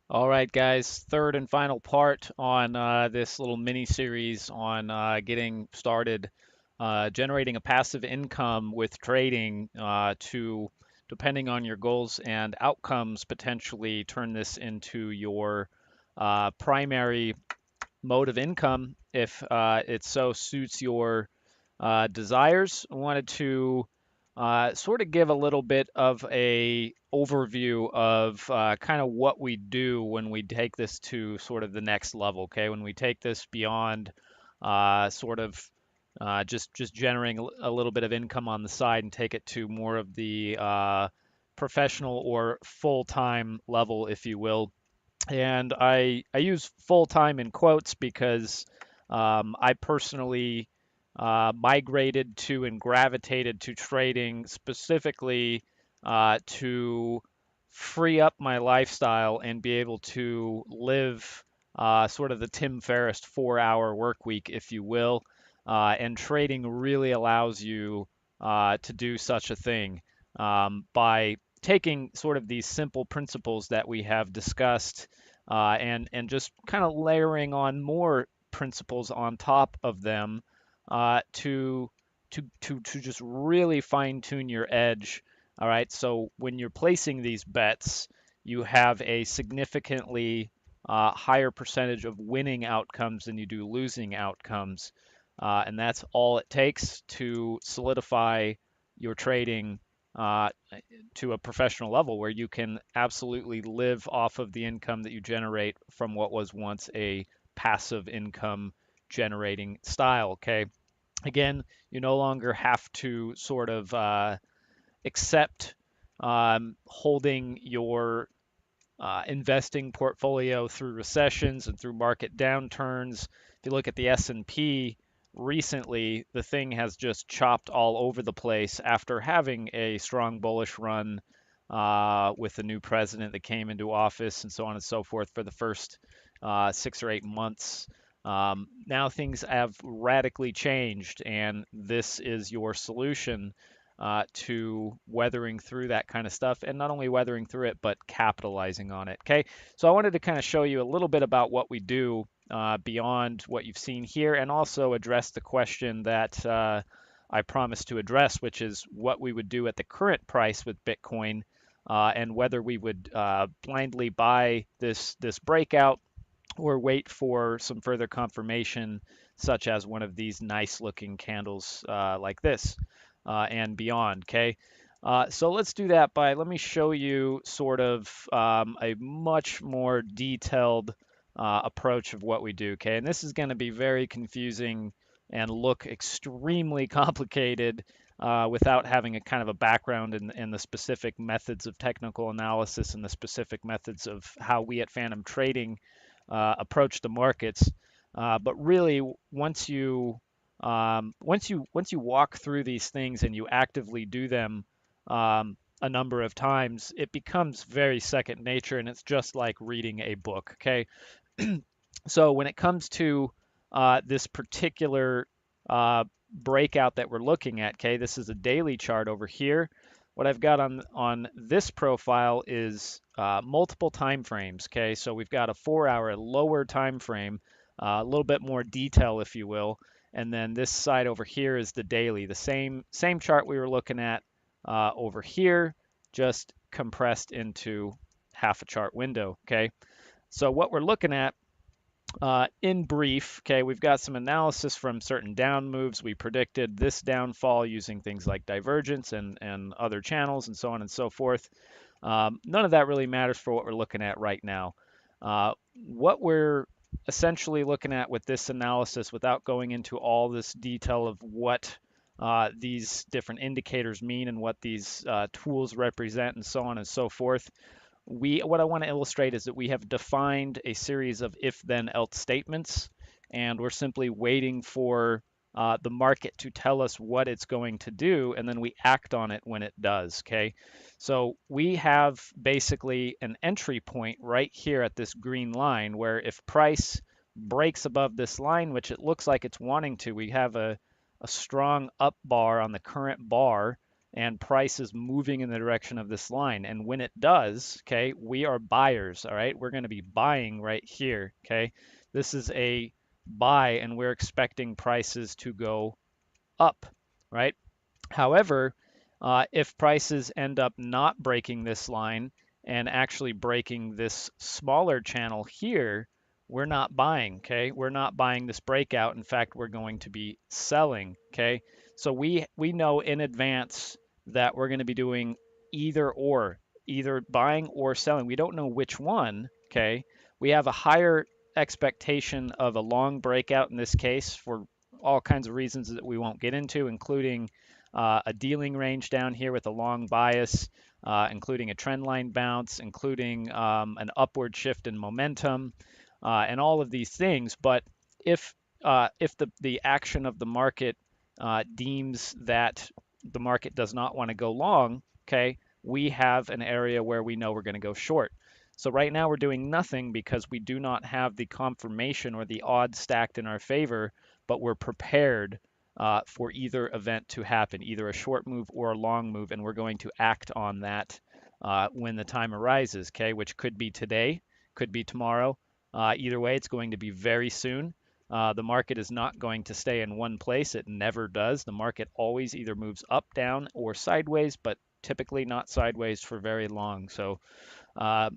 All right, guys, third and final part on this little mini series on getting started, generating a passive income with trading to, depending on your goals and outcomes, potentially turn this into your primary mode of income if it so suits your desires. I wanted to sort of give a little bit of a overview of kind of what we do when we take this to sort of the next level. Okay, when we take this beyond sort of just generating a little bit of income on the side and take it to more of the professional or full-time level, if you will. And I use full time in quotes because I personally migrated to and gravitated to trading specifically to free up my lifestyle and be able to live sort of the Tim Ferriss 4-hour work week, if you will. And trading really allows you to do such a thing by taking sort of these simple principles that we have discussed and just kind of layering on more principles on top of them to to just really fine tune your edge. All right, so when you're placing these bets, you have a significantly higher percentage of winning outcomes than you do losing outcomes, and that's all it takes to solidify your trading uh, to a professional level where you can absolutely live off of the income that you generate from what was once a passive income generating style. Okay. Again, you no longer have to sort of accept holding your investing portfolio through recessions and through market downturns. If you look at the S&P recently, the thing has just chopped all over the place after having a strong bullish run with the new president that came into office and so on and so forth for the first 6 or 8 months. Now things have radically changed, and this is your solution to weathering through that kind of stuff, and not only weathering through it, but capitalizing on it. Okay, so I wanted to kind of show you a little bit about what we do beyond what you've seen here, and also address the question that I promised to address, which is what we would do at the current price with Bitcoin, and whether we would blindly buy this breakout or wait for some further confirmation, such as one of these nice looking candles like this and beyond. Okay. So let's do that by, let me show you sort of a much more detailed approach of what we do. Okay. And this is going to be very confusing and look extremely complicated without having a kind of a background in the specific methods of technical analysis and the specific methods of how we at Phantom Trading approach the markets. But really, once you walk through these things and you actively do them a number of times, it becomes very second nature, and it's just like reading a book. Okay, so when it comes to this particular breakout that we're looking at, okay, this is a daily chart over here. What I've got on this profile is multiple time frames. Okay, so we've got a 4-hour lower time frame, a little bit more detail, if you will, and then this side over here is the daily, the same chart we were looking at over here, just compressed into half a chart window. Okay, so what we're looking at in brief, okay, we've got some analysis from certain down moves. We predicted this downfall using things like divergence and other channels and so on and so forth. None of that really matters for what we're looking at right now. What we're essentially looking at with this analysis, without going into all this detail of what these different indicators mean and what these tools represent and so on and so forth, what I want to illustrate is that we have defined a series of if then else statements, and we're simply waiting for the market to tell us what it's going to do, and then we act on it when it does. Okay, so we have basically an entry point right here at this green line, where if price breaks above this line, which it looks like it's wanting to, we have a strong up bar on the current bar, and price is moving in the direction of this line. And when it does, okay, we are buyers, all right? We're going to be buying right here, okay? This is a buy, and we're expecting prices to go up, right? However, if prices end up not breaking this line and actually breaking this smaller channel here, we're not buying, okay? We're not buying this breakout. In fact, we're going to be selling, okay? So we know in advance that we're going to be doing either or, either buying or selling. We don't know which one, okay? We have a higher expectation of a long breakout in this case for all kinds of reasons that we won't get into, including a dealing range down here with a long bias, including a trend line bounce, including an upward shift in momentum, and all of these things. But if the action of the market deems that the market does not want to go long, okay, we have an area where we know we're going to go short. So right now we're doing nothing because we do not have the confirmation or the odds stacked in our favor, but we're prepared for either event to happen, either a short move or a long move, and we're going to act on that when the time arises, okay, which could be today, could be tomorrow. Either way, it's going to be very soon. The market is not going to stay in one place. It never does. The market always either moves up, down, or sideways, but typically not sideways for very long. Uh,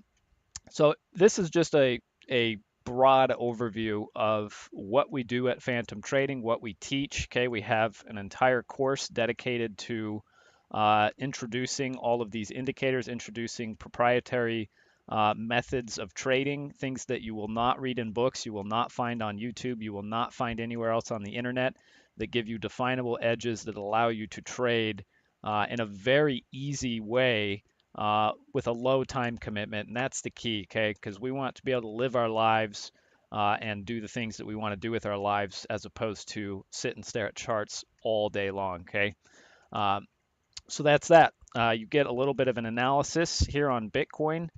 so this is just a broad overview of what we do at Phantom Trading, what we teach. Okay, we have an entire course dedicated to introducing all of these indicators, introducing proprietary methods of trading, things that you will not read in books, you will not find on YouTube, you will not find anywhere else on the internet, that give you definable edges that allow you to trade in a very easy way with a low time commitment. And that's the key, okay? Because we want to be able to live our lives and do the things that we want to do with our lives as opposed to sit and stare at charts all day long, okay? Um, so that's that. You get a little bit of an analysis here on Bitcoin.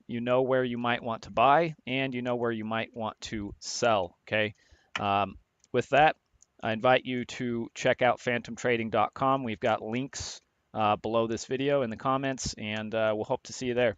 You know where you might want to buy and you know where you might want to sell, okay? Um, with that, I invite you to check out phantomtrading.com. We've got links below this video in the comments, and we'll hope to see you there.